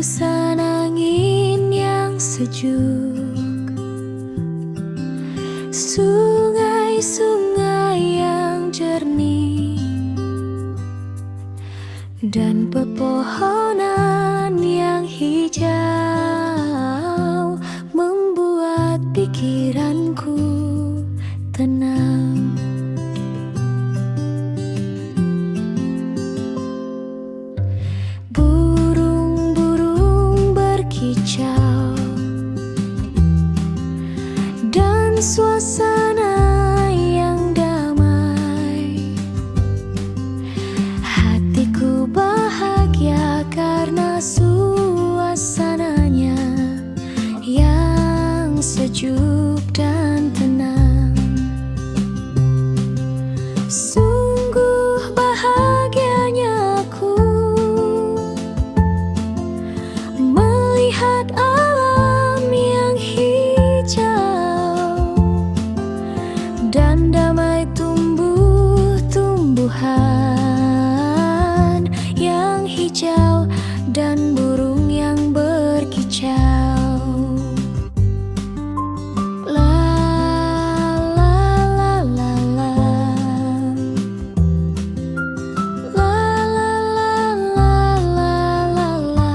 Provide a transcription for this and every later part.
Hembusan angin yang sejuk, sungai-sungai yang jernih, dan pepohonan yang hijau membuat pikiranku tenang. Burung-burung berkicau dan suasana yang damai. Hatiku bahagia karena suasananya yang sejuk dan tenang. Sungguh bahagianya aku melihat alam yang hijau dan damai tumbuh-tumbuhan yang hijau dan burung yang berkicau. La la la la la. La la la la la la.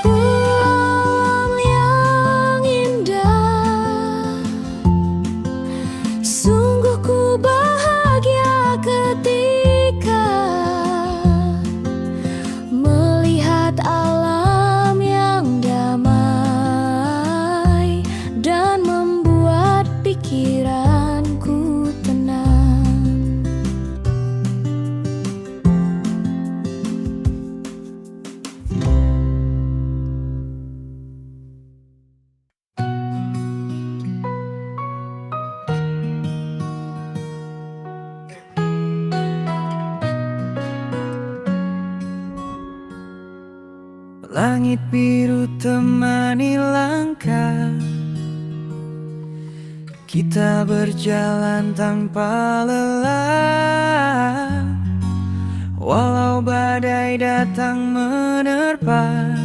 Bulan yang indah, sungguh ku bahagia ketika melihat alam yang damai dan membuat pikiranku tenang. Langit biru temani langkah kita berjalan tanpa lelah. Walau badai datang menerpa,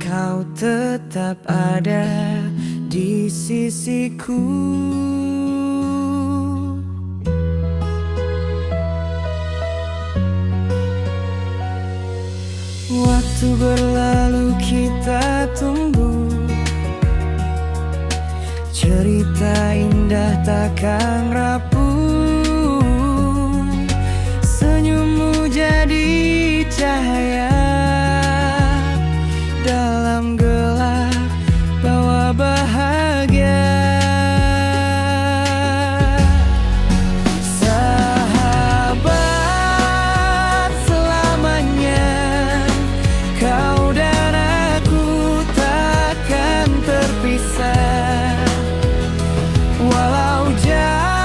kau tetap ada di sisiku. Waktu berlalu kita tumbuh, cerita indah takkan rapuh. Senyummu jadi cahaya dalam gelap, bawa bahagia. Sahabat selamanya, kau dan aku takkan terpisah. Walau jauh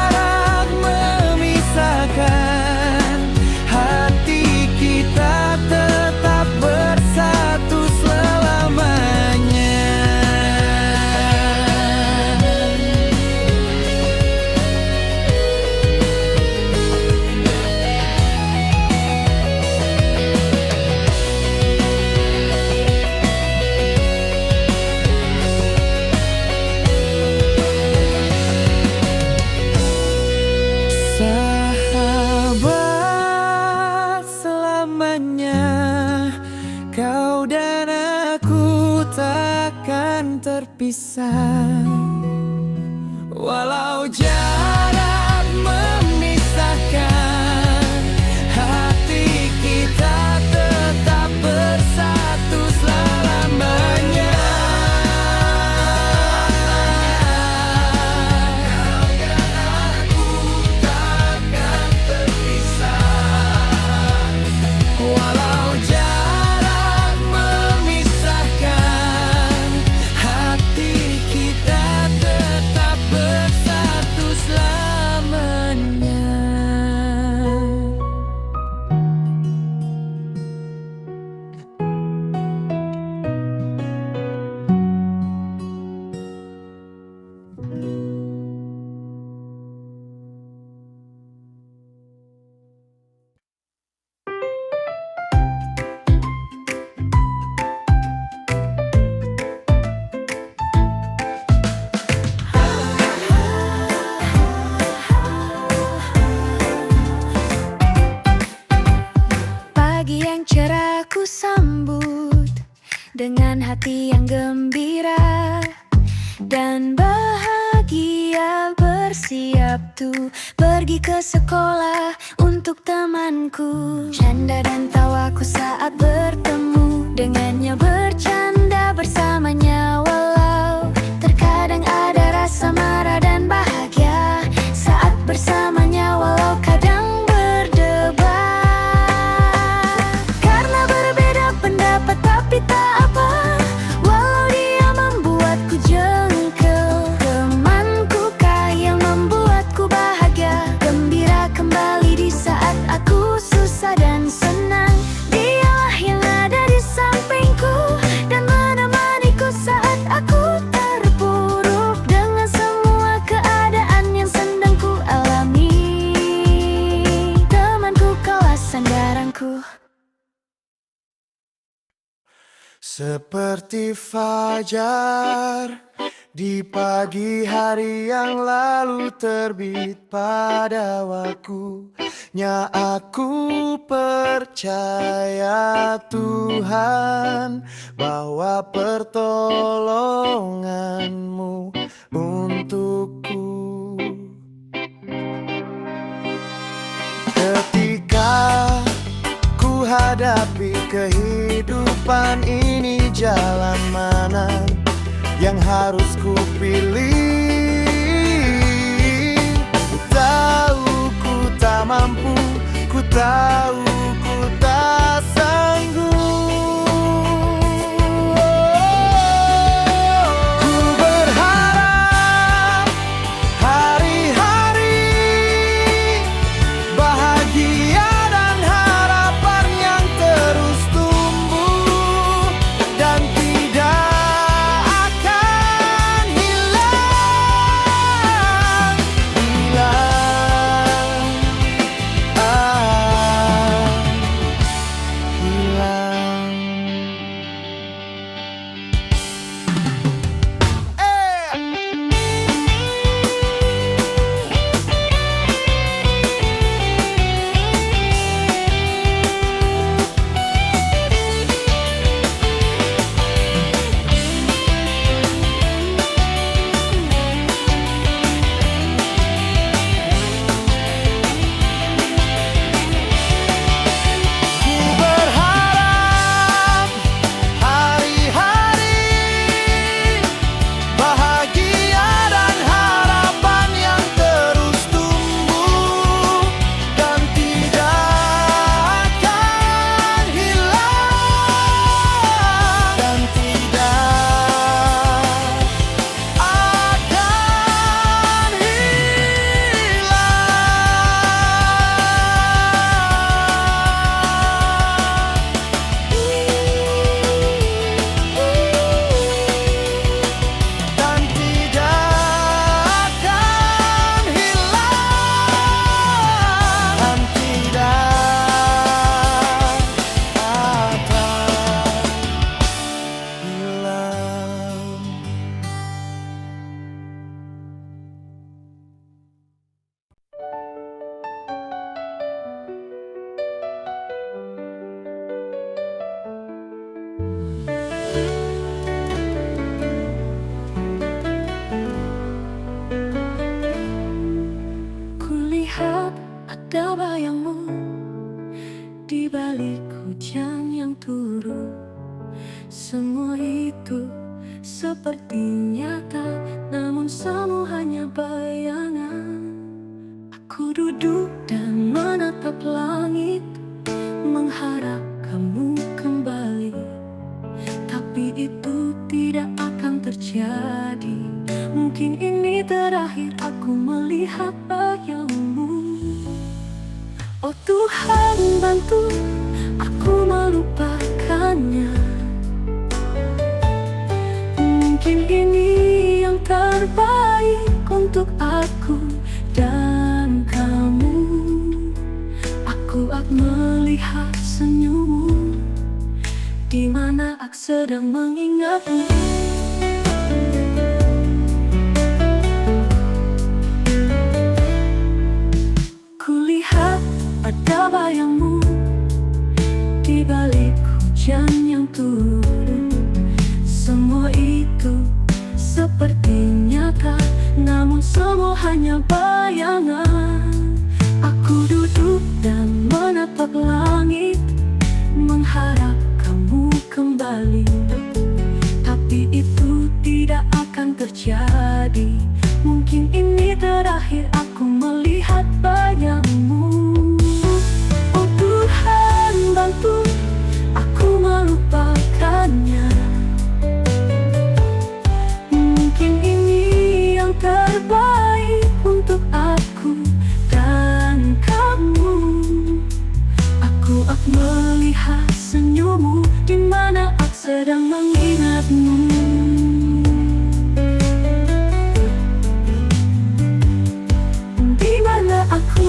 dengan hati yang gembira dan bahagia, bersiap tuh pergi ke sekolah untuk temanku. Canda dan tawaku saat bertemu dengannya, bercanda bersamanya, walau terkadang ada rasa marah dan bahagia saat bersamanya, walau kadang berdebat karena berbeda pendapat, tapi tak apa walau dia membuatku jengkel. Temanku kah yang membuatku bahagia, gembira kembali di saat aku susah dan senang. Dialah yang ada di sampingku dan menemaniku saat aku terpuruk dengan semua keadaan yang sedang ku alami. Temanku kaulah sandaranku. Seperti fajar di pagi hari yang lalu terbit pada waktunya, aku percaya Tuhan bahwa pertolongan-Mu untukku. Ketika ku hadapi kehidupan ini, jalan mana yang harus ku pilih? Ku tahu ku tak mampu, ku tahu ku tak sanggup. Ku berharap hari-hari bahagia dan harapan yang terus tumbuh dan tidak akan hilang. Semua itu seperti nyata, namun semua hanya bayangan. Aku duduk dan menatap langit, mengharap kamu kembali. Tapi itu tidak akan terjadi. Mungkin ini terakhir aku melihat bayangmu. Oh Tuhan, bantu aku melupakannya. Mungkin ini yang terbaik untuk aku dan kamu. Aku akan melihat senyummu di mana aku sedang mengingatmu. Kulihat ada bayangmu di balik hujan yang turun. aku.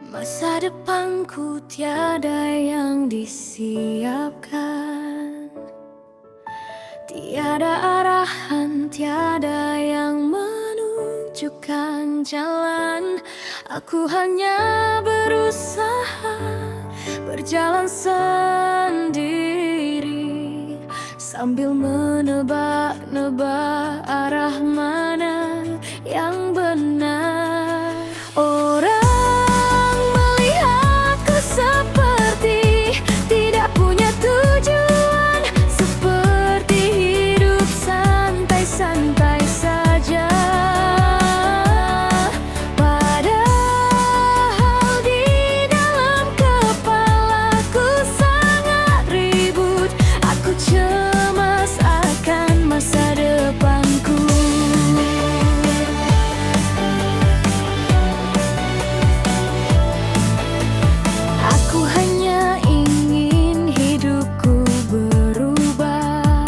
Masa depanku tiada yang disiapkan, tiada arahan, tiada yang menunjukkan jalan. Aku hanya berusaha berjalan sendiri, sambil menebak-nebak arah mana yang benar. Orang melihatku seperti tidak punya tujuan, seperti hidup santai-santai saja. Padahal di dalam kepalaku sangat ribut. Aku cemas akan masa depanku. Aku hanya ingin hidupku berubah.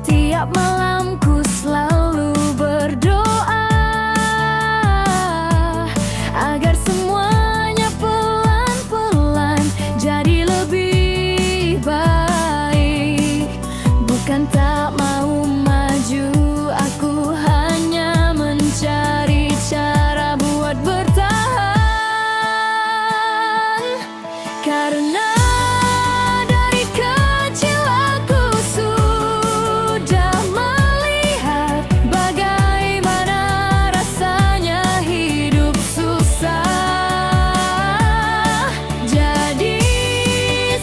Tiap malamku selalu berdoa agar semuanya pelan-pelan jadi lebih baik. Bukan tak mau maju, aku hanya mencari cara buat bertahan. Karena dari kecil aku sudah melihat bagaimana rasanya hidup susah. Jadi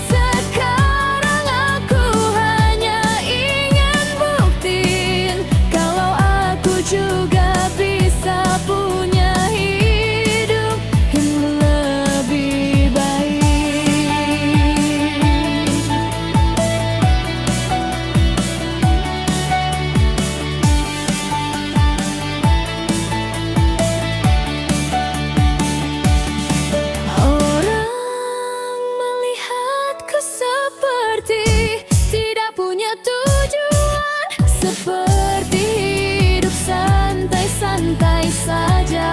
sekarang aku hanya ingin buktiin kalau aku juga bisa punya hidup yang lebih baik. Orang melihatku seperti tidak punya tujuan, seperti hidup santai-santai saja.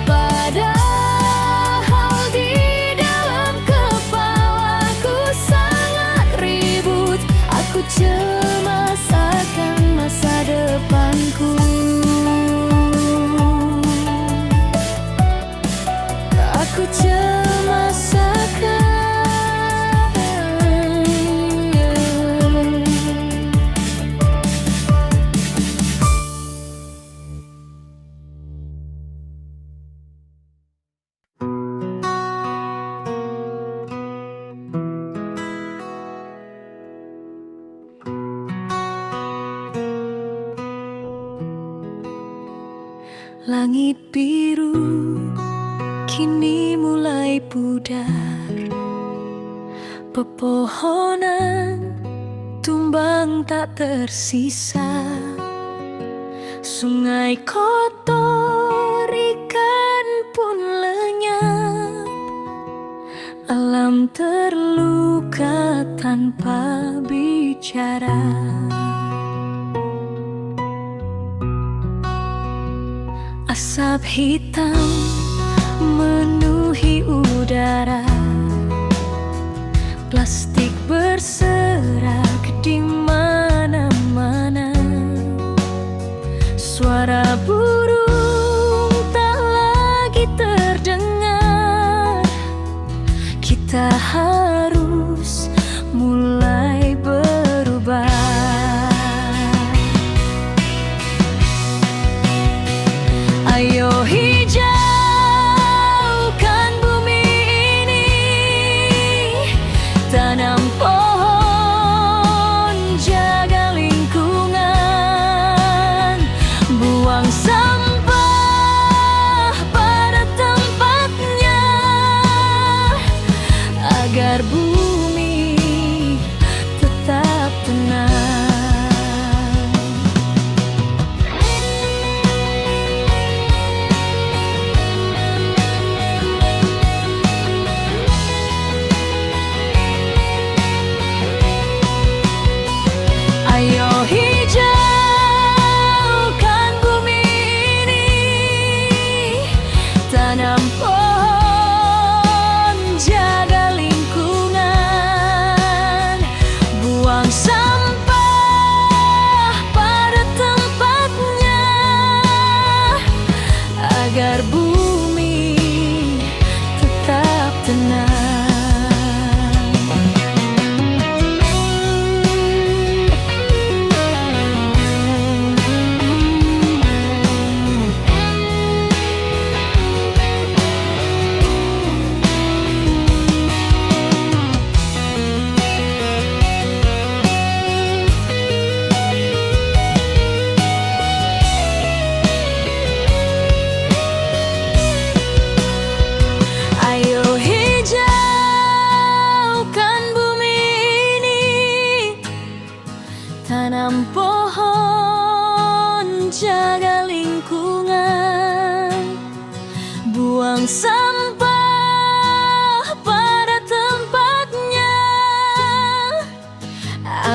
Padahal di dalam kepalaku sangat ribut. Aku cemas akan masa depanku. Aku cemas akan langit biru kini mulai pudar, pepohonan tumbang tak tersisa. Sungai kotor, ikan pun lenyap. Alam terluka tanpa bicara. Asap hitam memenuhi udara, plastik berserak di mana-mana. Suara burung tak lagi terdengar. Kita harus mulai berubah. Ayo hijaukan bumi ini, tanam pohon, jaga lingkungan, buang sampah pada tempatnya, agar bumi Buang sampah pada tempatnya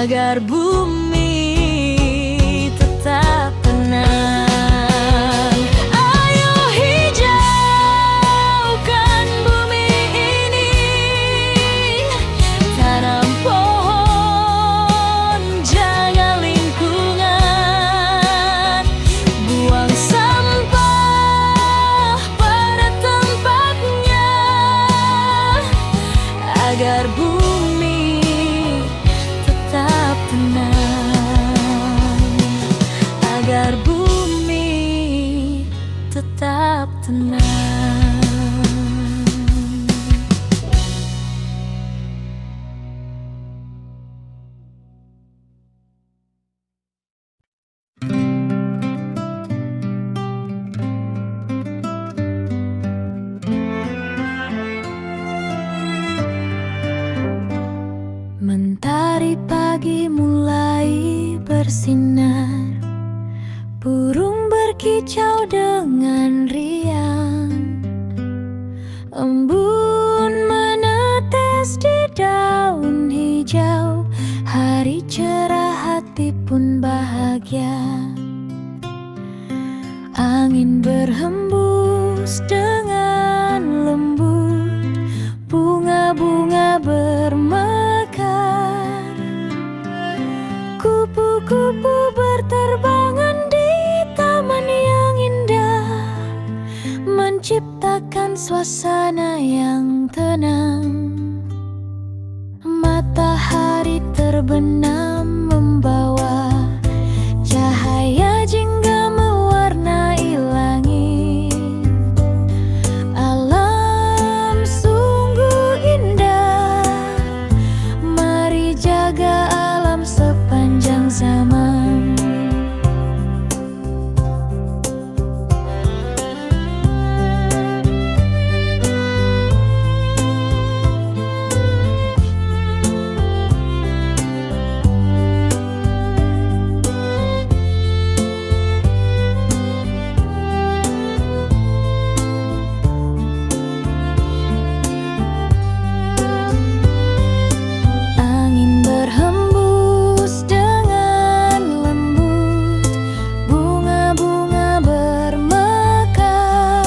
agar bumi tetap tenang. Ayo hijaukan bumi ini, tanam pohon, jaga lingkungan. Buang sampah pada tempatnya agar bumi tetap tenang, agar bumi tetap tenang. Mentari pagi mulai bersinar, burung berkicau dengan riang, embun menetes di daun hijau. Hari cerah, hati pun bahagia. Angin berhembus dengan lembut, bunga-bunga bermekar. Kupu-kupu berterbangan di taman yang indah, menciptakan suasana yang tenang. Matahari terbenam membawa cahaya jingga mewarnai langit. Alam sungguh indah, mari jaga alam sepanjang zaman. Angin berhembus dengan lembut, bunga-bunga bermekar.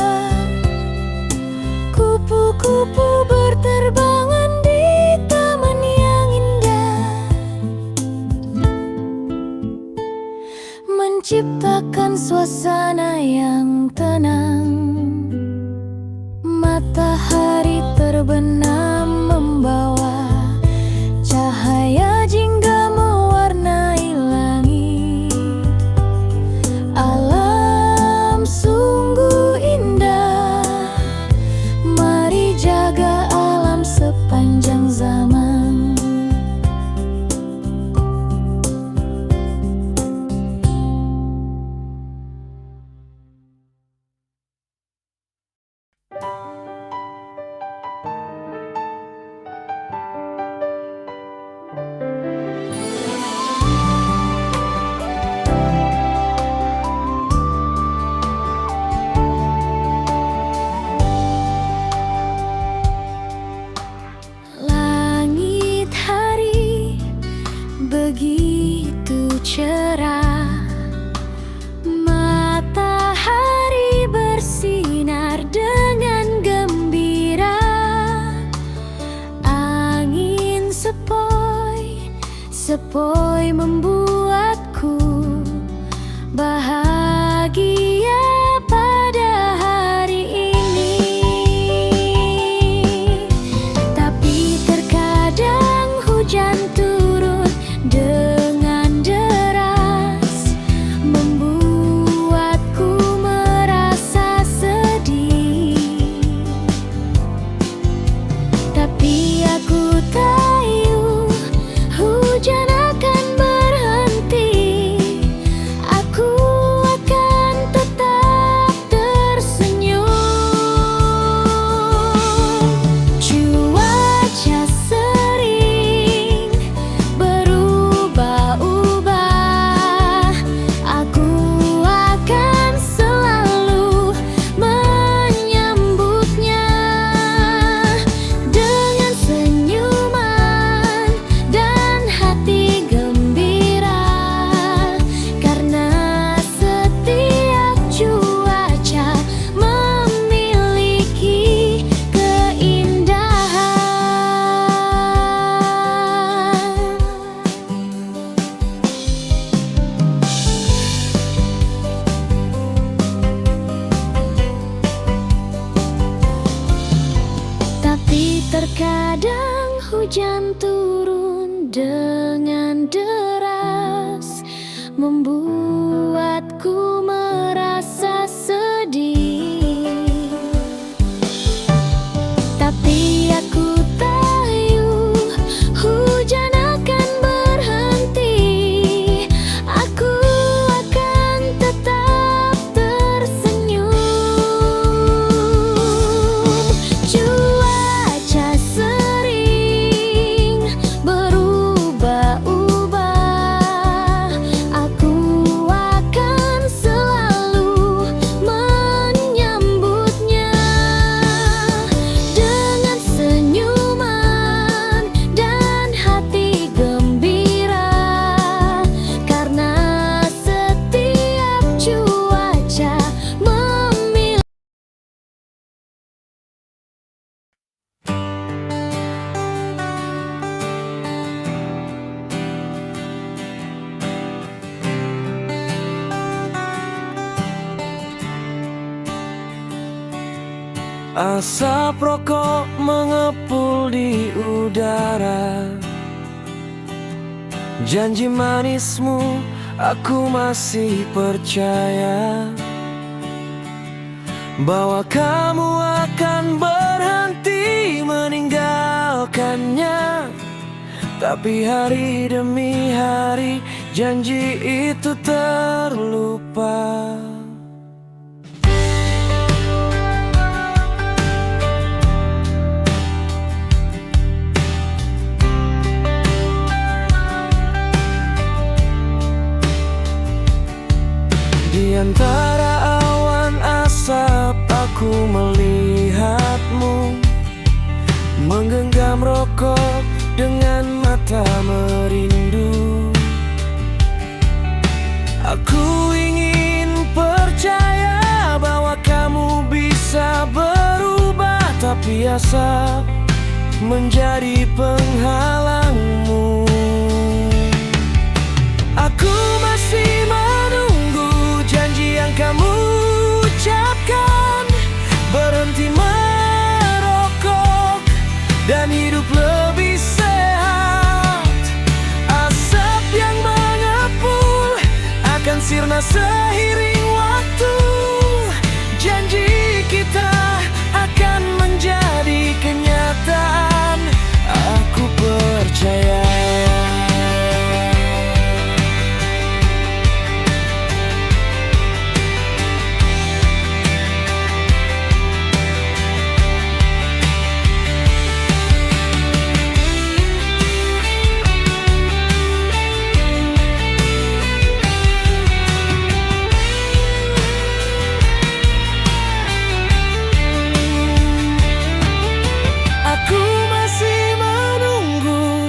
Kupu-kupu berterbangan di taman yang indah, menciptakan suasana yang tenang. Matahari terbenam membawa cahaya jingga mewarnai langit. Alam sungguh indah, mari jaga alam sepanjang zaman. Langit hari begitu cerah, matahari bersinar dengan gembira. Angin sepoi-sepoi membuatku bahagia pada hari ini. Tapi terkadang hujan turun dengan deras, membuatku merasa sedih. Tapi aku tahu hujan akan berhenti. Aku Asap rokok mengepul di udara. Janji manismu aku masih percaya bahwa kamu akan berhenti meninggalkannya. Tapi hari demi hari janji itu terlupa. Di antara awan asap aku melihatmu menggenggam rokok dengan mata merindu. Aku ingin percaya bahwa kamu bisa berubah, tapi asap menjadi penghalangmu. Aku masih menunggu janji yang kamu ucapkan, berhenti merokok dan hidup lebih sehat. Asap yang mengepul akan sirna seiring waktu. Janji kita akan menjadi kenyataan. Aku percaya.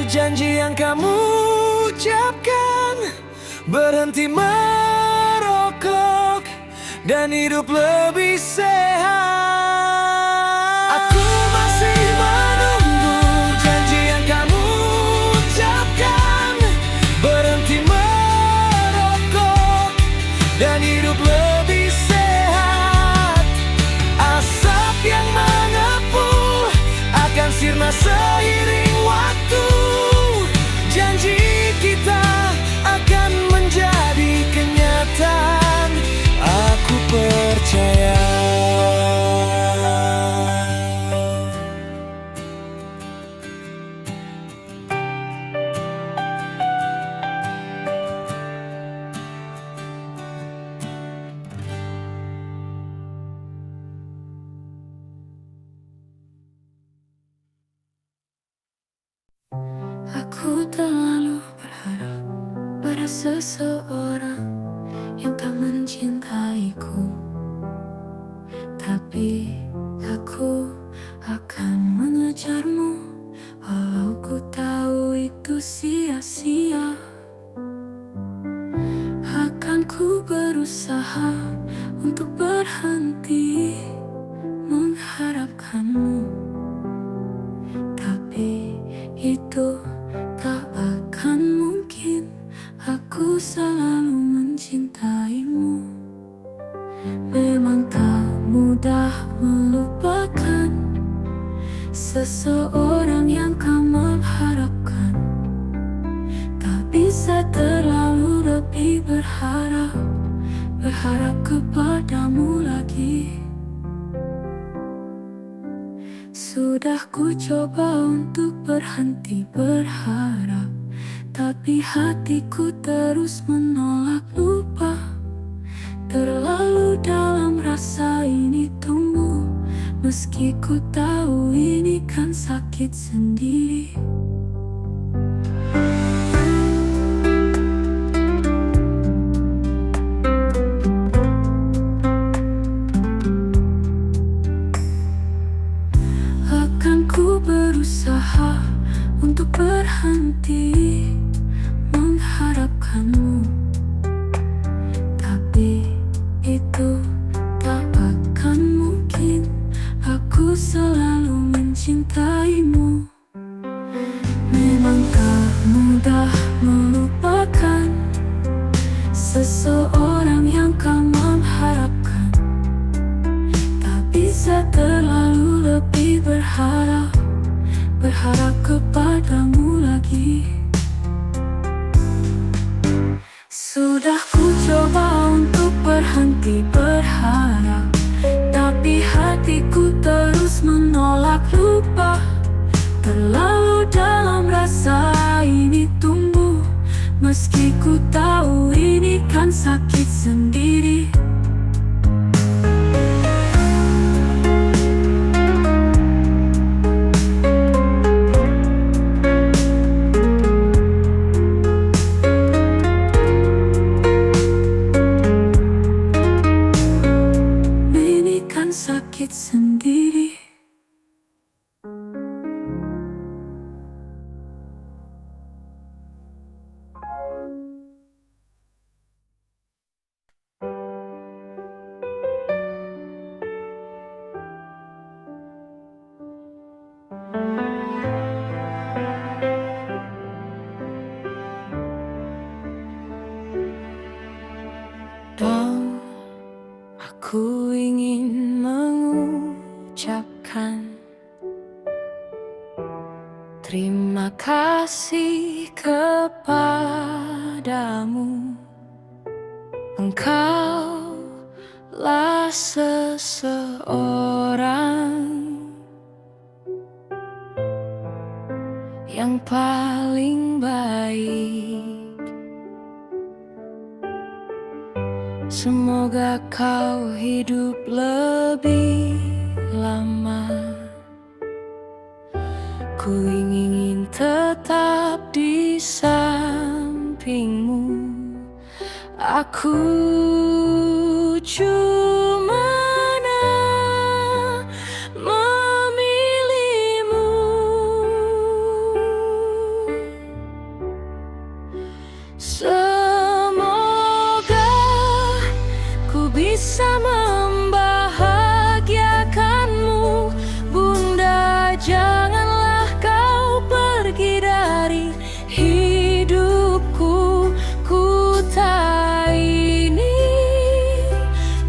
Janji yang kamu ucapkan, berhenti merokok dan hidup lebih sehat. Aku masih menunggu janji yang kamu ucapkan, berhenti merokok dan hidup lebih sehat. Asap yang mengepul akan sirna seiring waktu. Janji kita akan menjadi kenyataan. Aku percaya. Aku terlalu berharap pada seseorang yang tak mencintaiku, tapi aku akan mengejarmu walau ku tahu itu sia-sia. Akan ku berusaha untuk berhenti mengharapkanmu, tapi itu tak akan mungkin. Aku selalu mencintaimu. Memang tak mudah melupakan seseorang yang kau mengharapkan. Tak bisa terlalu lebih berharap kepadamu lagi. Sudah ku coba untuk berhenti berharap, tapi hatiku terus menolak lupa. Terlalu dalam rasa ini tumbuh, meski ku tahu ini kan sakit sendiri. Ku berusaha untuk berhenti mengharapkanmu, tapi itu tak akan mungkin. Aku selalu mencintaimu. Memang tak mudah melupakan seseorang yang kau mengharapkan. Tak bisa terlalu sakit sendiri. Ini kan sakit sendiri. Dan aku ingin mengucapkan terima kasih kepadamu. Engkaulah seseorang yang paling baik. Semoga kau hidup lebih lama. Ku ingin tetap di sampingmu. Aku cuma memilihmu. Bisa membahagiakanmu, Bunda. Janganlah kau pergi dari hidupku. Ku tak ingin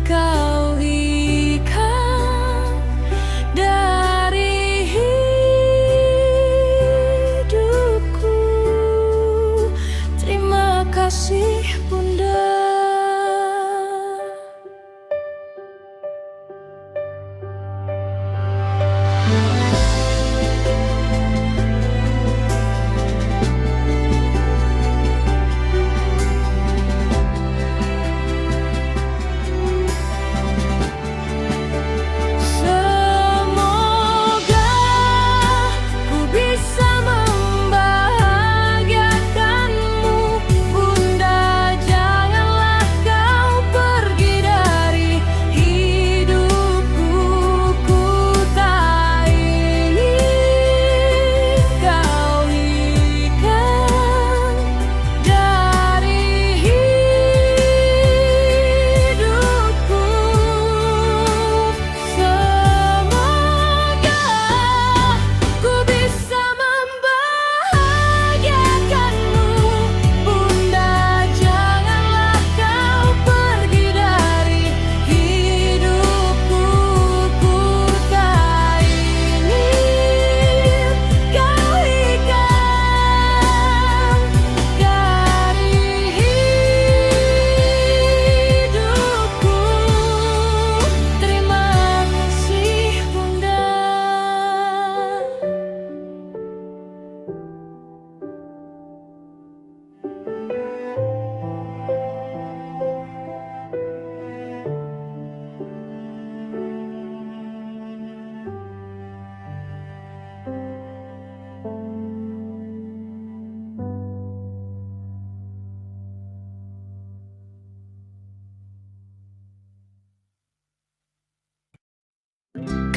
kau hilang dari hidupku. Terima kasih, Bunda.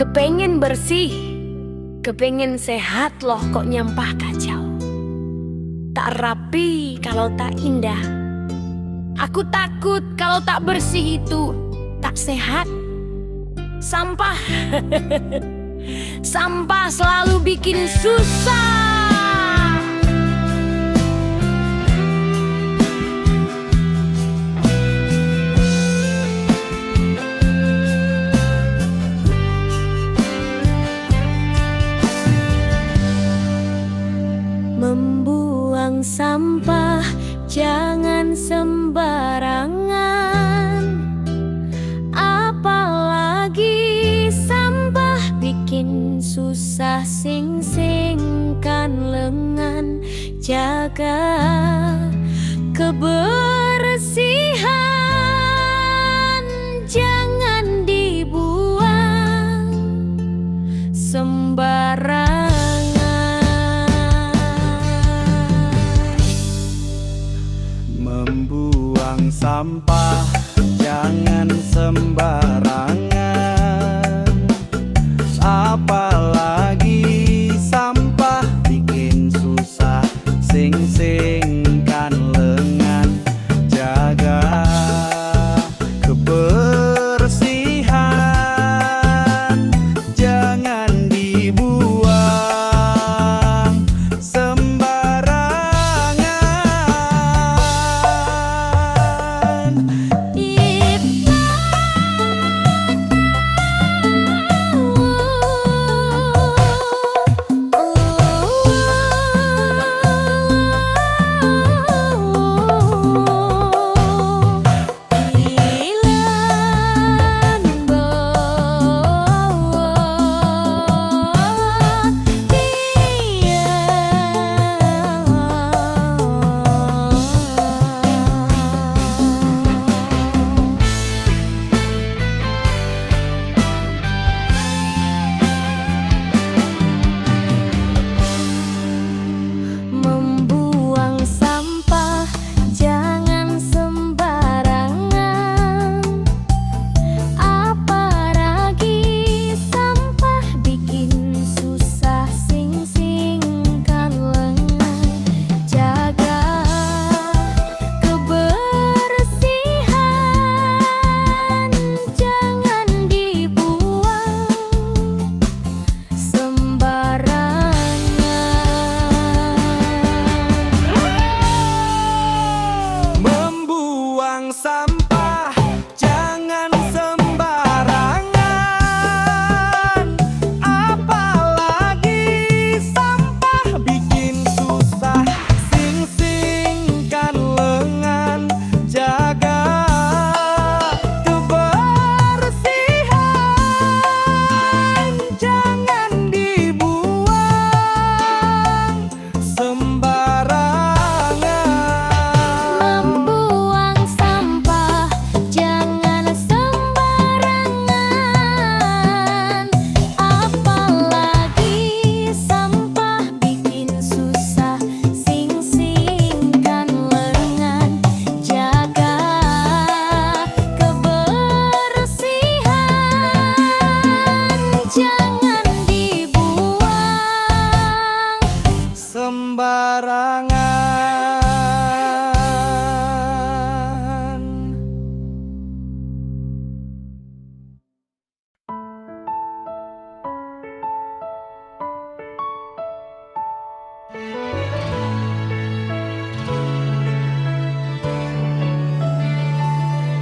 Kepengen bersih, kepengen sehat loh kok nyampah kacau. Tak rapi kalau tak indah. Aku takut kalau tak bersih itu tak sehat. Sampah, sampah selalu bikin susah. Membuang sampah jangan sembarangan, apalagi sampah bikin susah. Sing-singkan lengan, jaga kebersihan. sampah jangan sembarangan, apalagi sampah bikin susah. Sing-singkan lengan, jaga kebersihan, jangan dibuang sembarangan. Membuang sampah jangan sembarangan, apalagi sampah bikin susah. Sing-singkan lengan, jaga kebersihan, jangan dibuang sembarangan. Membuang sampah jangan sembarangan, apalagi sampah bikin susah. Sing-singkan lengan, jaga kebersihan, jangan dibuang sembarangan. Membuang sampah jangan sembarangan, apalagi sampah bikin susah. Sing-singkan lengan, jaga kebersihan, jangan dibuang Sembarangan.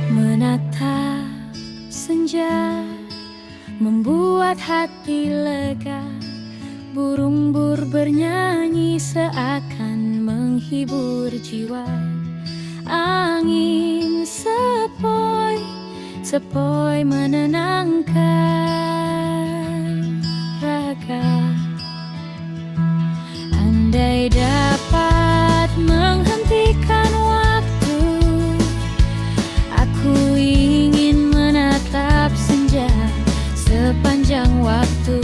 Menatap senja membuat hati lega, burung-bur bernyanyi seakan menghibur jiwa. Angin sepoi-sepoi menenangkan raga. Andai dapat menghentikan waktu, aku ingin menatap senja sepanjang waktu.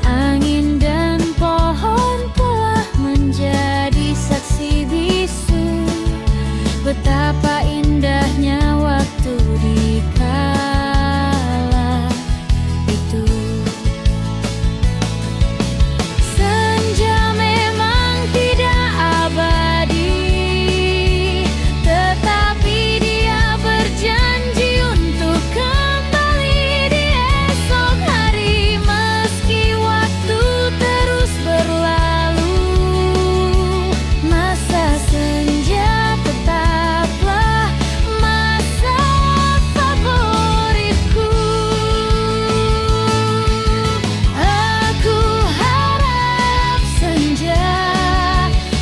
Angin dan pohon telah menjadi saksi bisu betapa indahnya waktu di kala itu. Senja memang tidak abadi, tetapi dia berjanji untuk kembali di esok hari. Meski waktu terus berlalu, masa senja tetaplah masa favoritku. Aku harap senja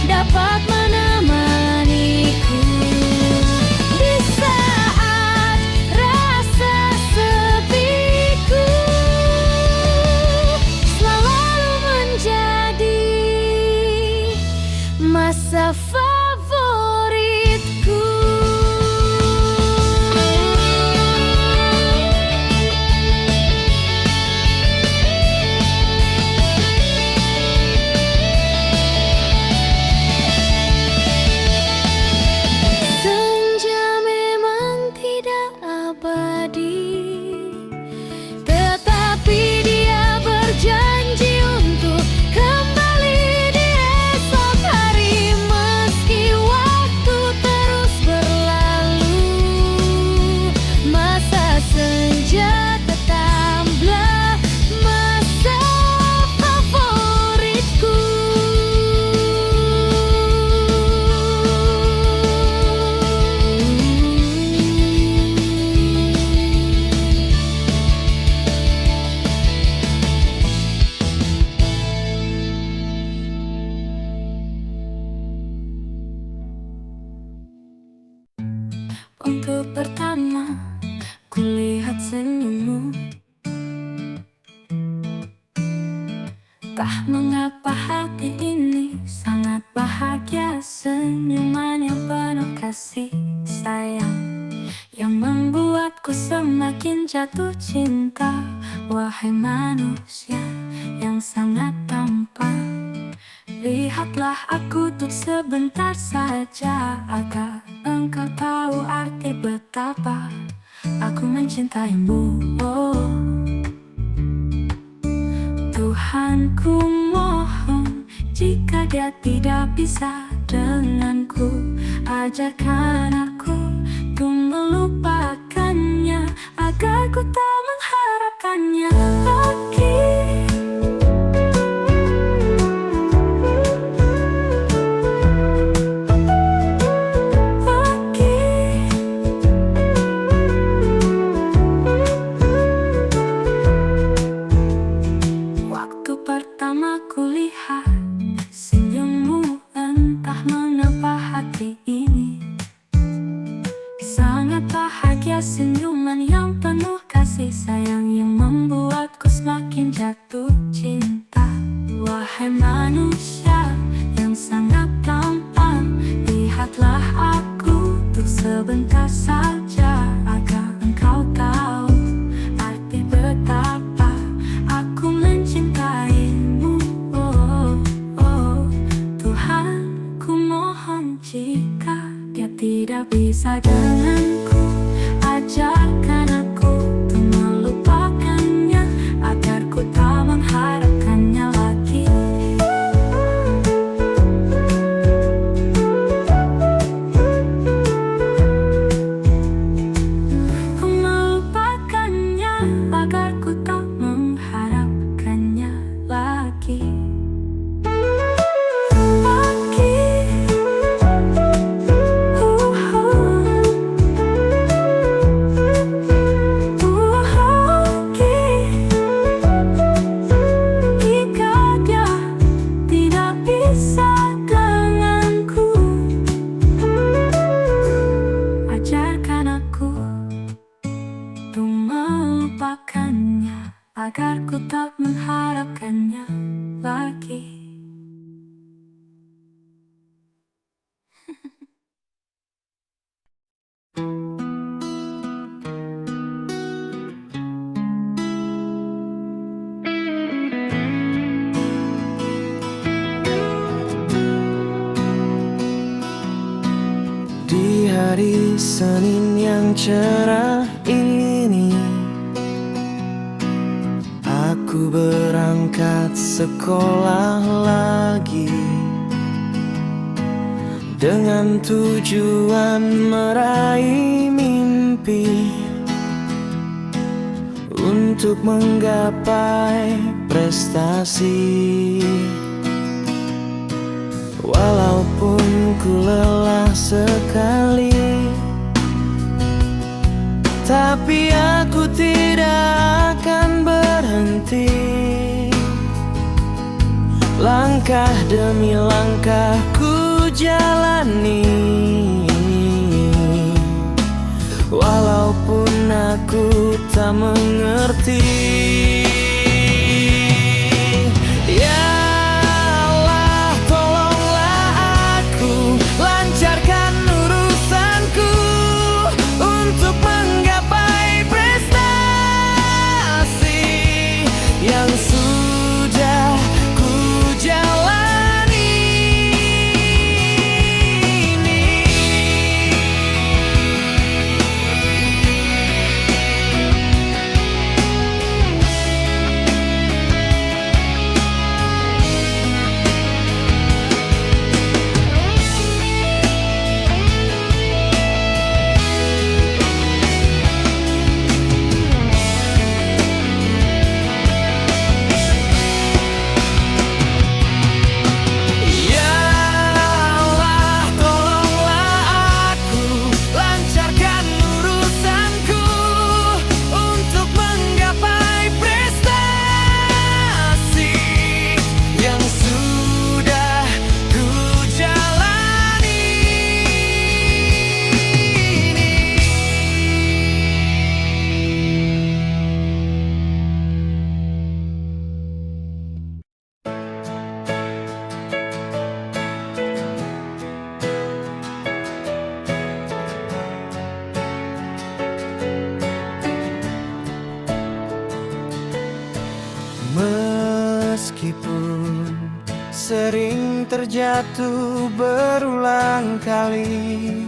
dapat menemaniku di saat rasa sepiku selalu menjadi masa favoritku. Senja senyuman yang penuh kasih sayang, yang membuatku semakin jatuh cinta. Wahai manusia yang sangat tampan, lihatlah aku tuh sebentar saja, agar engkau tahu arti betapa aku mencintaimu. Tuhan, ku mohon, jika dia tidak bisa denganku, ajarkan aku untuk melupakannya, agar ku tak mengharapkannya lagi. Waktu pertama kulihat senyummu, entah mengapa hati ini sangat bahagia. Senyuman yang penuh kasih sayang, yang membuatku semakin jatuh cinta. Wahai manusia yang sangat tampan, lihatlah aku untuk sebentar saja, agar engkau tahu arti betapa aku mencintaimu. Tuhan, ku mohon, jika dia tidak bisa denganku, ajarkan aku untuk melupakannya, agar ku tak mengharapkannya lagi. Ku melupakannya, agar ku tak mengharapkannya lagi. Agar ku tak mengharapkannya lagi. Di hari Senin yang cerah ini, aku berangkat sekolah lagi, dengan tujuan meraih mimpi, untuk menggapai prestasi. Walaupun ku lelah sekali, tapi aku tidak akan berhenti. Langkah demi langkah ku jalani, walaupun aku tak mengerti. Ya Allah, tolonglah aku, lancarkan urusanku untuk menggapai prestasi yang sudah ku jalani ini. sering terjatuh berulang kali.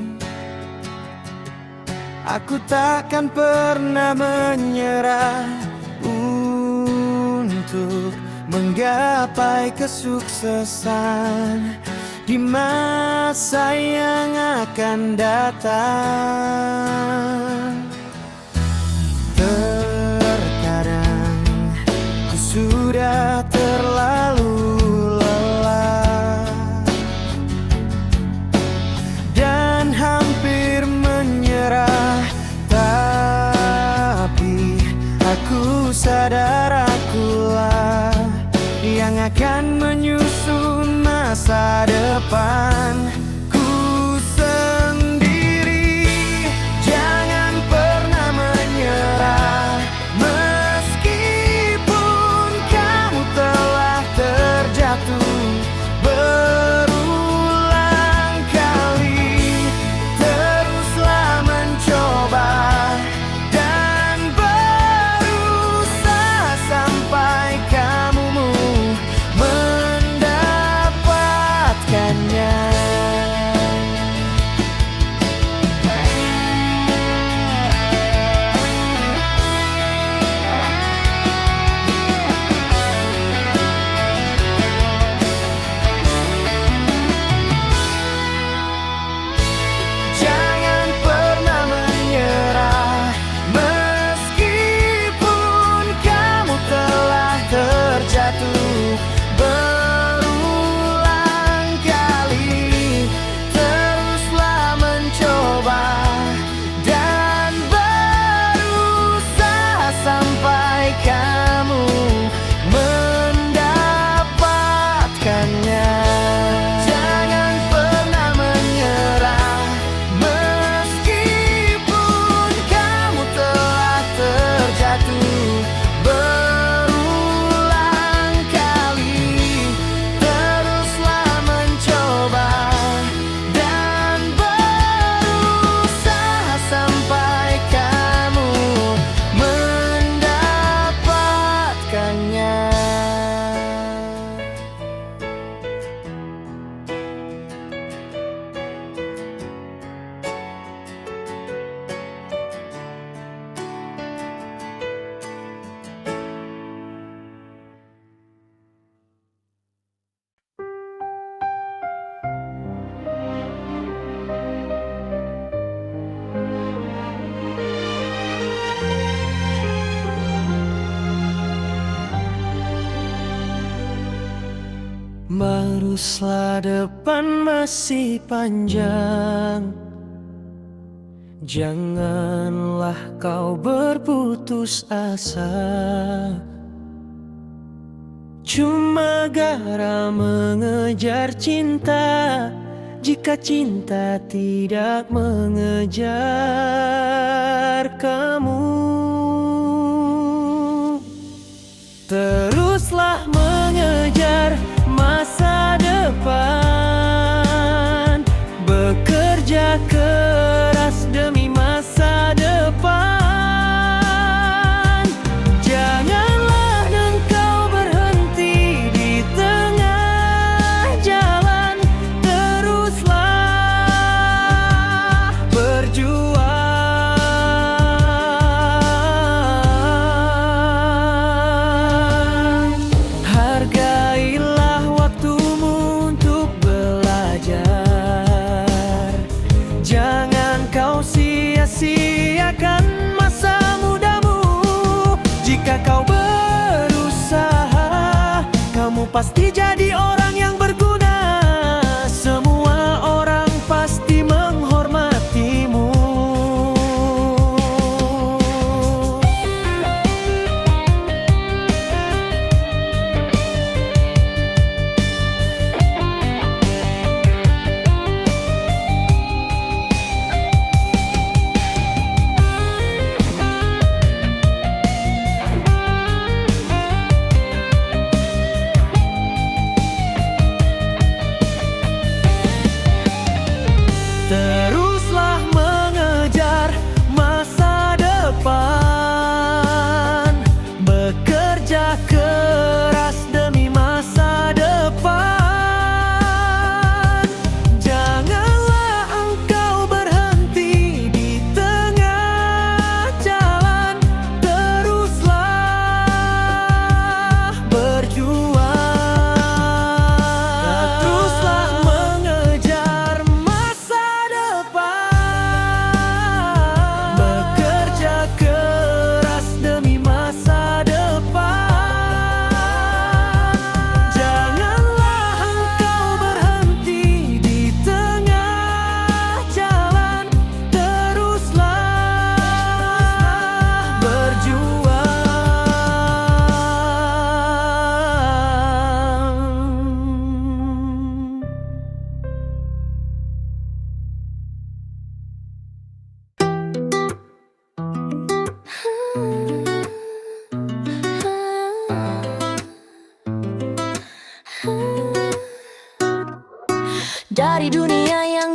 Aku takkan pernah menyerah untuk menggapai kesuksesan di masa yang akan datang. Terkadang ku sudah terlalu lelah dan hampir menyerah, tapi aku sadar akulah yang akan menyusun masa depan. Ku sendiri, jangan pernah menyerah. Meskipun kamu telah terjatuh berulang kali, teruslah mencoba dan berusaha sampai kamu mendapatkannya. Jangan pernah menyerah. Meskipun kamu telah terjatuh berulang kali, teruslah mencoba dan berusaha sampai kamu mendapatkannya. Jangan pernah menyerah. Meskipun kamu telah terjatuh berulang kali, teruslah mencoba dan berusaha sampai kamu mendapatkannya. Maruslah depan masih panjang. Janganlah kau berputus asa, cuma gara mengejar cinta, jika cinta tidak mengejar kamu. Teruslah mengejar masa depan, bekerja keras demi masa depan. Janganlah engkau berhenti di tengah jalan, teruslah berjuang. Hargailah waktumu untuk belajar. Jangan kau sia-siakan masa mudamu. Jika kau berusaha, kamu pasti jadi orang yang berguna. Semua orang pasti menghormatimu.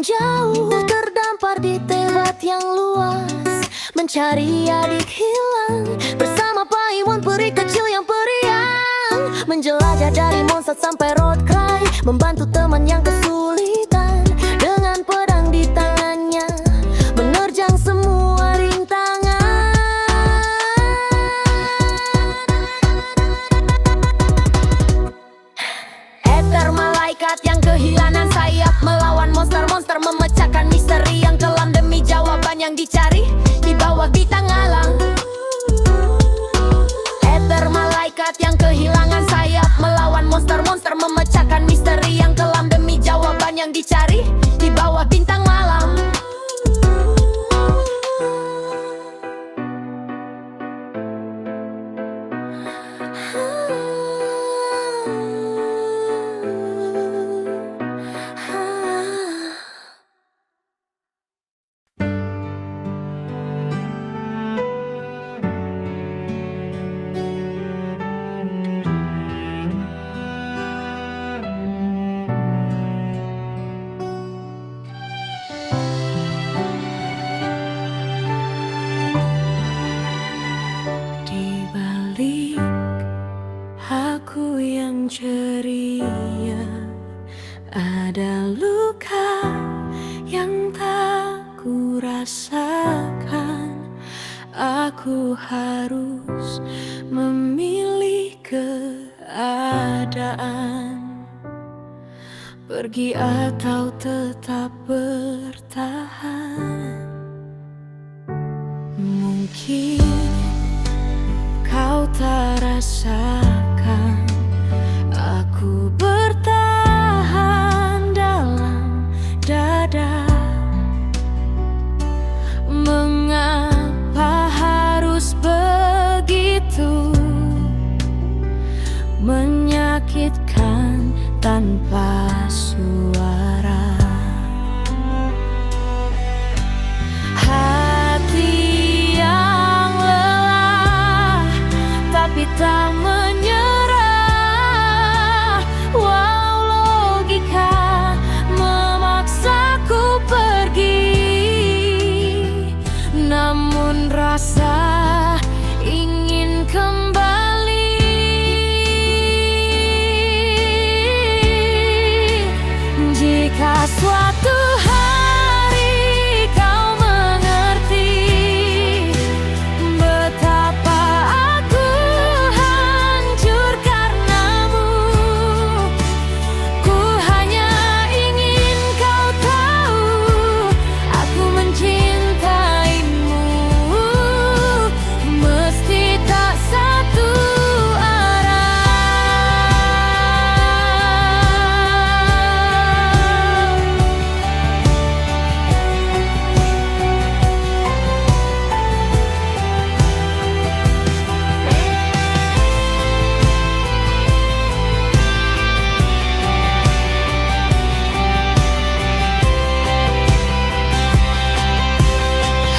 jauh terdampar di tebat yang luas, mencari adik hilang bersama Paiwan peri kecil yang periang. Menjelajah dari Mondstadt sampai Rotkrai, membantu teman yang kesulitan dengan pedang di tangannya, menerjang semua rintangan. Ether malaikat yang kehilangan sayap, melawan monster-monster, memecahkan misteri yang kelam demi jawaban yang dicari di bawah bintang alam. Ether malaikat yang kehilangan sayap, melawan monster-monster, memecahkan misteri yang kelam demi jawaban yang dicari di bawah bintang malam. Di balik aku yang ceria, ada luka yang tak ku rasakan. Aku harus memilih keadaan, pergi atau tetap bertahan. Mungkin kau tak rasakan aku bertahan dalam dada. Mengapa harus begitu menyakitkan tanpa suara? Hati yang lelah tapi tak menyerah, walau logika memaksaku pergi, namun rasa ingin kembali. Jika suatu hari kau mengerti betapa aku hancur karenamu, ku hanya ingin kau tahu aku mencintaimu, meski tak satu arah.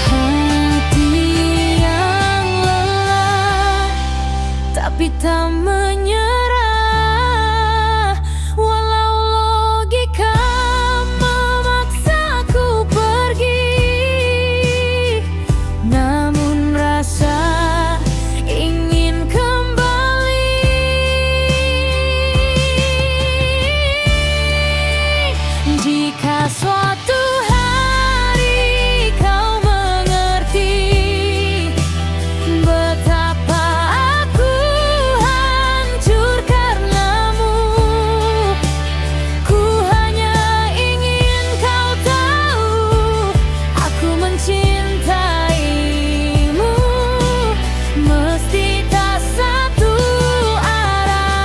Hati yang lelah tapi tak menyerah, walau logika memaksaku pergi, namun rasa ingin kembali. Jika suatu hari kau mengerti betapa aku hancur karenamu, ku hanya ingin kau tahu aku mencintaimu, meski tak satu arah.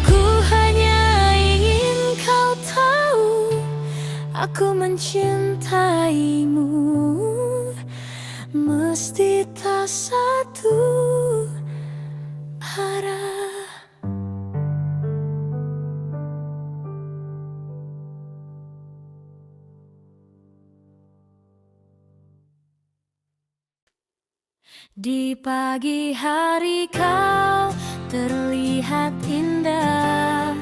Ku hanya ingin kau tahu aku mencintaimu, mesti tak satu arah. Di pagi hari kau terlihat indah,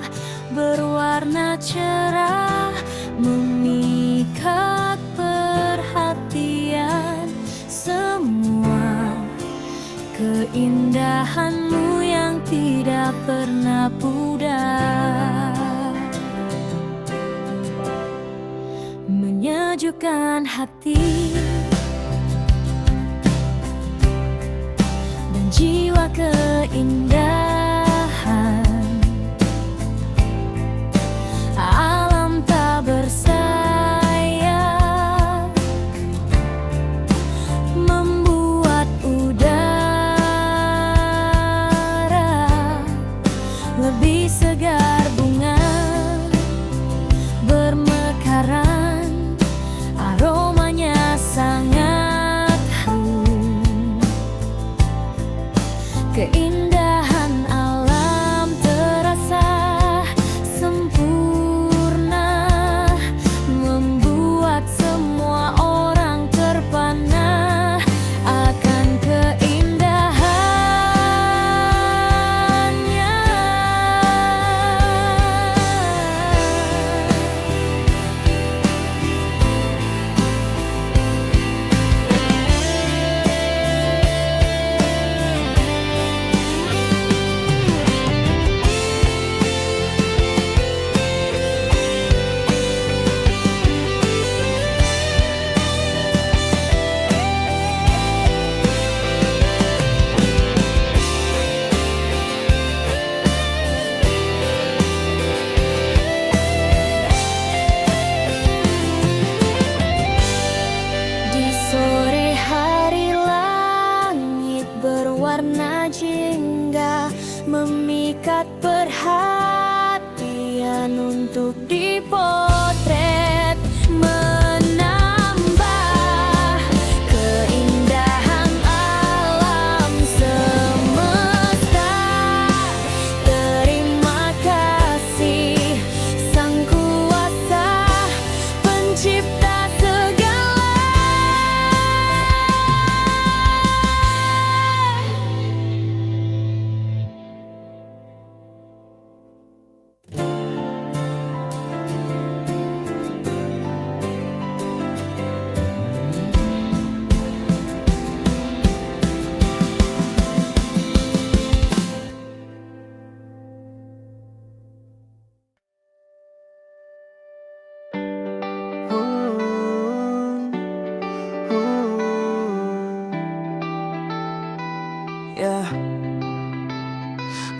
berwarna cerah, memikat perhatian semua. Keindahanmu yang tidak pernah pudar menyejukkan hati dan jiwa. Keindahan alam tak bersayap, membuat udara lebih segar, bunga bermekaran, aromanya sangat harum. Keindahan alam terasa sempurna, membuat semua orang terpana akan keindahannya. Berwarna jingga, memikat perhatian untuk dipotret, menambah keindahan alam semesta. Terima kasih Sang Kuasa Pencipta segala.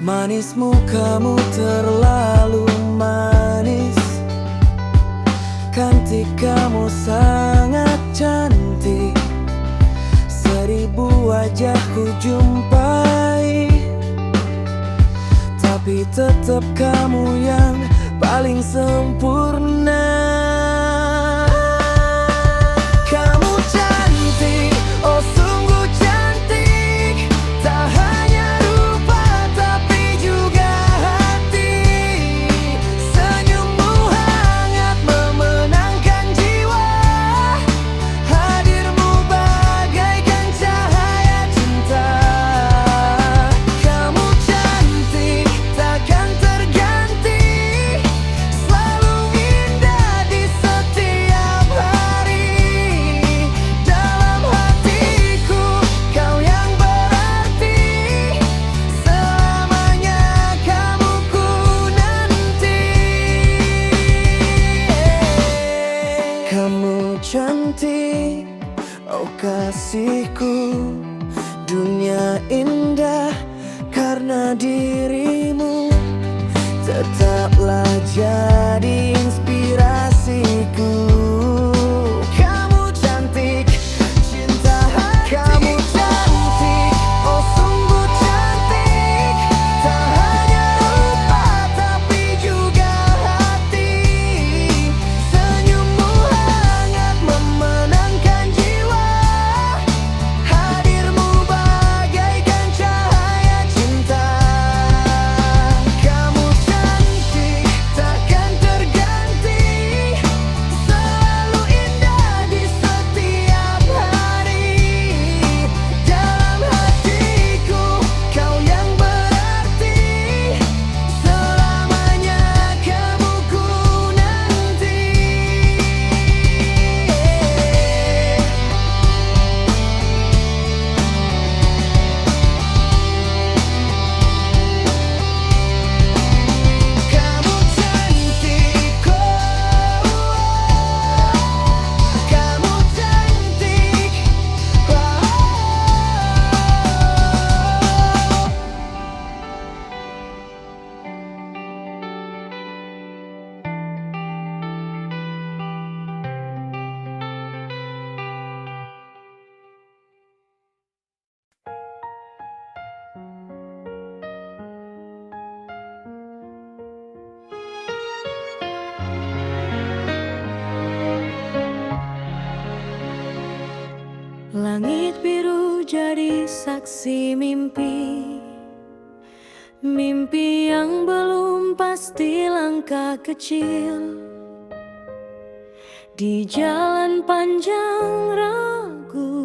Manismu kamu terlalu manis, cantik kamu sangat cantik. 1000 wajah ku jumpai, tapi tetap kamu yang paling sempurna. Kamu cantik, oh sungguh cantik, tak hanya rupa tapi juga hati. Senyummu hangat memenangkan jiwa, hadirmu bagaikan cahaya cinta. Kamu cantik, takkan terganti, selalu indah di setiap hari. Dalam hatiku kau yang berarti, selamanya kamu ku nanti. Kamu cantik, oh kasihku, dunia indah karena dirimu. Tetaplah jadi inspirasiku. Kamu cantik, cinta hati. Kamu cantik, oh sungguh cantik, tak hanya rupa tapi juga hati. Senyummu hangat memenangkan jiwa, hadirmu bagaikan cahaya cinta. Kamu cantik, takkan terganti, jadi saksi mimpi, mimpi yang belum pasti langkah kecil. Di jalan panjang ragu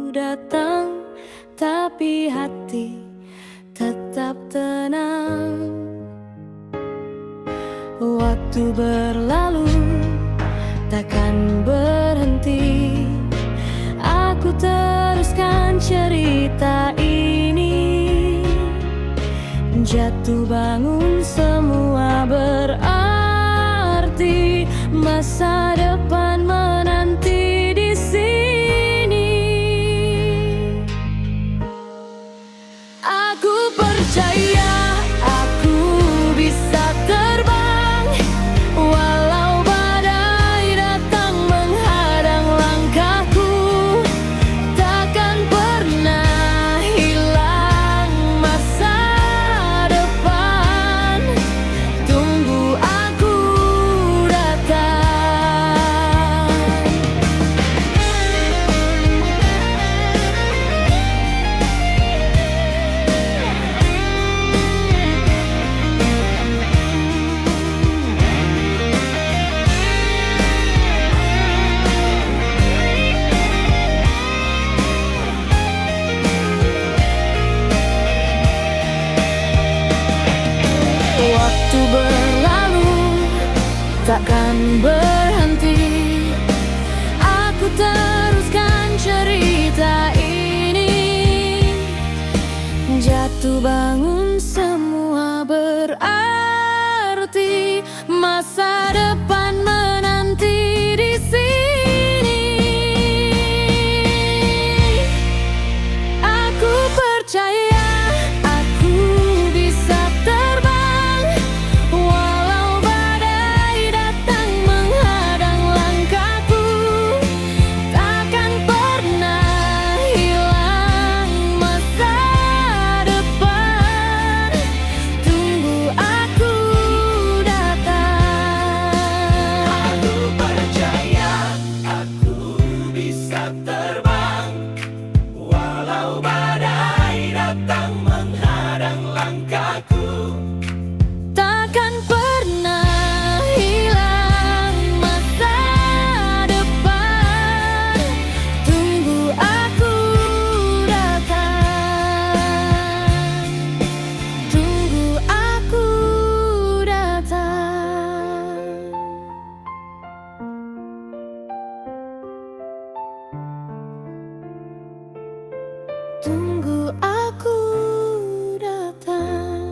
datang, tapi hati tetap tenang. Waktu berlalu takkan berhenti, aku teruskan cerita ini. Jatuh bangun semua berarti, masa depan menanti di sini. Aku percaya aku bisa terbang, walau badai datang menghadang langkahku. Takkan pernah hilang masa depan, tunggu aku datang. Waktu berlalu takkan berhenti, aku teruskan cerita ini. Jatuh bangun semua berarti, masa depan menanti di sini. Aku percaya aku bisa terbang, walau badai datang menghadang langkahku. Takkan pernah hilang masa depan, tunggu aku datang. Aku percaya aku bisa terbang, walau badai datang menghadang langkahku. Takkan pernah hilang masa depan, tunggu aku datang. Tunggu aku datang. Tunggu aku datang.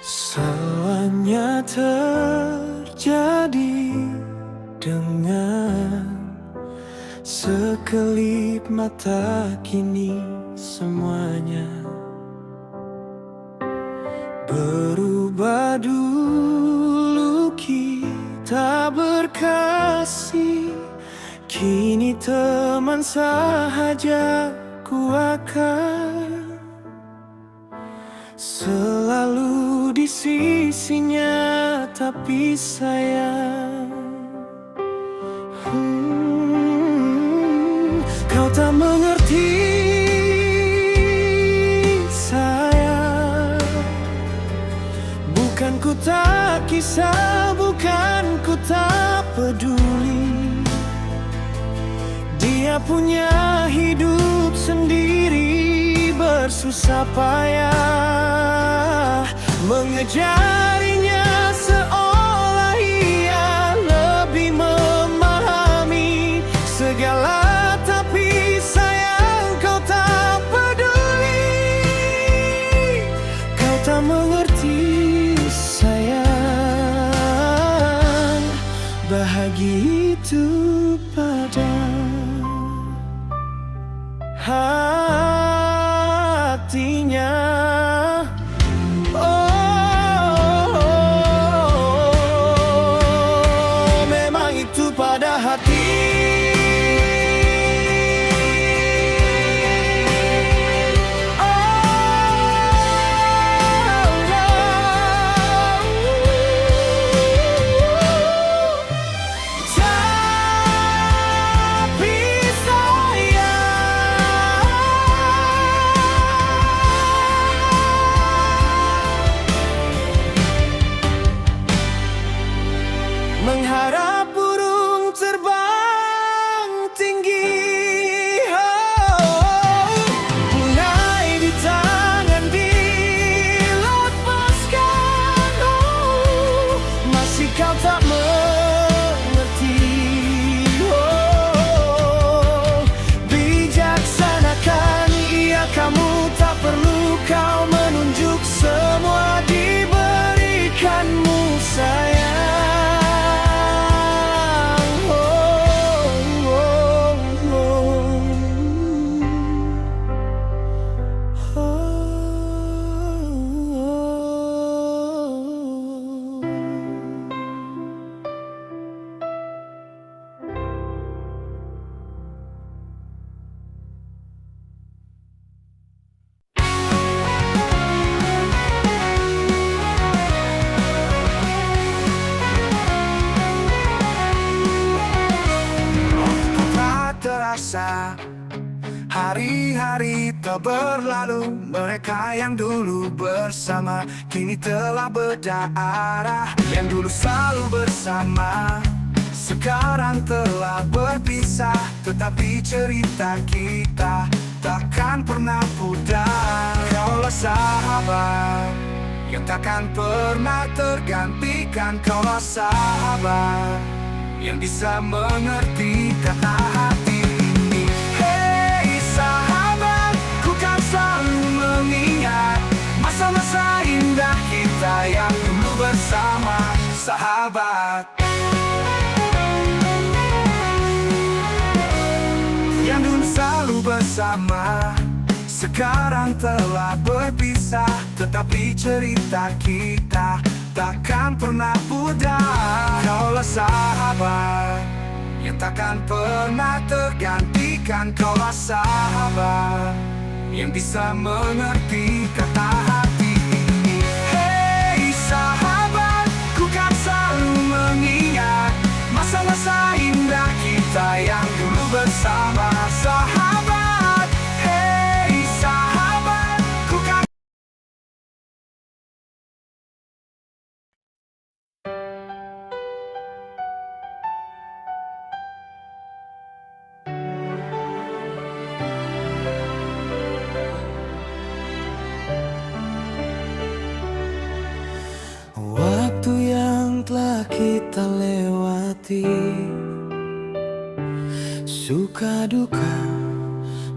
Semuanya terjadi dengan sekelip mata, kini semuanya berubah. Dulu kita berkasih, kini teman sahaja. Ku akan selalu di sisinya, tapi sayang, kau tak mengerti sayang. Bukan ku tak kisah, bukan ku tak peduli. Dia punya hidup sendiri, bersusah payah mengejarinya, seolah ia lebih memahami segala. Tapi sayang, kau tak peduli, kau tak mengerti sayang. Bahagia itu pada hatinya. Oh, memang hati. Mengharap burung terbang tinggi, bungai di tangan dilepaskan. Masih kau tak mengerti. Bijaksana kan ia kamu, tak perlu kau menunjuk, semua diberikanmu sayang. Terasa hari-hari tak berlalu, mereka yang dulu bersama kini telah beda arah. Yang dulu selalu bersama sekarang telah berpisah, tetapi cerita kita takkan pernah pudar. Kaulah sahabat yang takkan pernah tergantikan. Kaulah sahabat yang bisa mengerti kata hati ini. Hei sahabat, ku kan selalu mengingat masa-masa indah kita yang dulu bersama. Sahabat yang dulu selalu bersama sekarang telah berpisah, tetapi cerita kita takkan pernah pudar. Kaulah sahabat yang takkan pernah tergantikan. Kaulah sahabat yang bisa mengerti kata hati ini. Hei sahabat, ku kan selalu mengingat masa-masa indah kita yang dulu bersama. Sahabat, hei sahabat, ku kan. Waktu yang telah kita lewati, suka duka,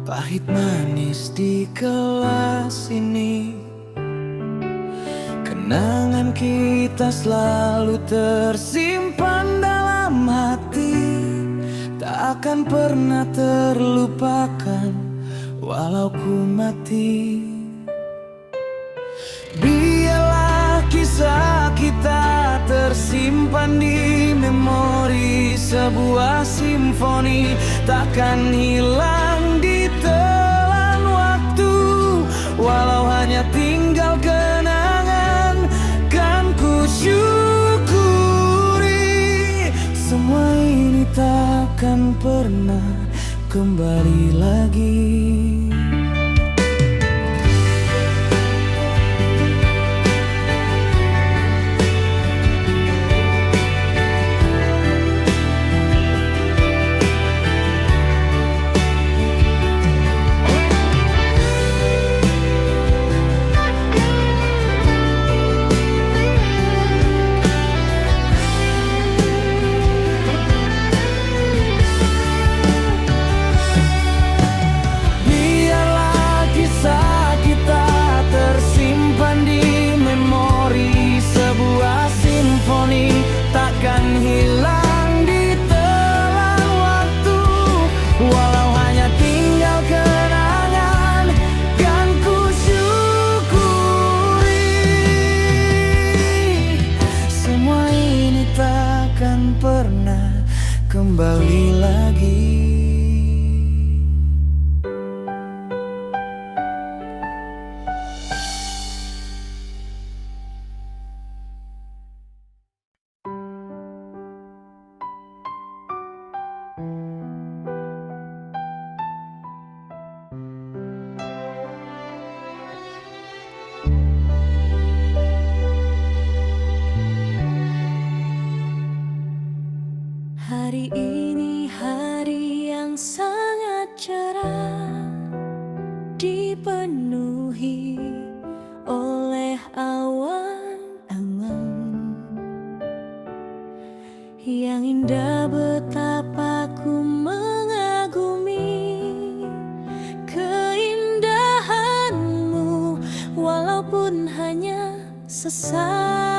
pahit manis di kelas ini. Kenangan kita selalu tersimpan dalam hati, tak akan pernah terlupakan walau ku mati. Biarlah kisah kita tersimpan di memori, sebuah simfoni takkan hilang di telan waktu. Walau hanya tinggal kenangan, kan ku syukuri. Semua ini takkan pernah kembali lagi. kembali lagi. Hari ini hari yang sangat cerah, dipenuhi oleh awan angan yang indah, betapa ku mengagumi keindahanmu, walaupun hanya sesaat.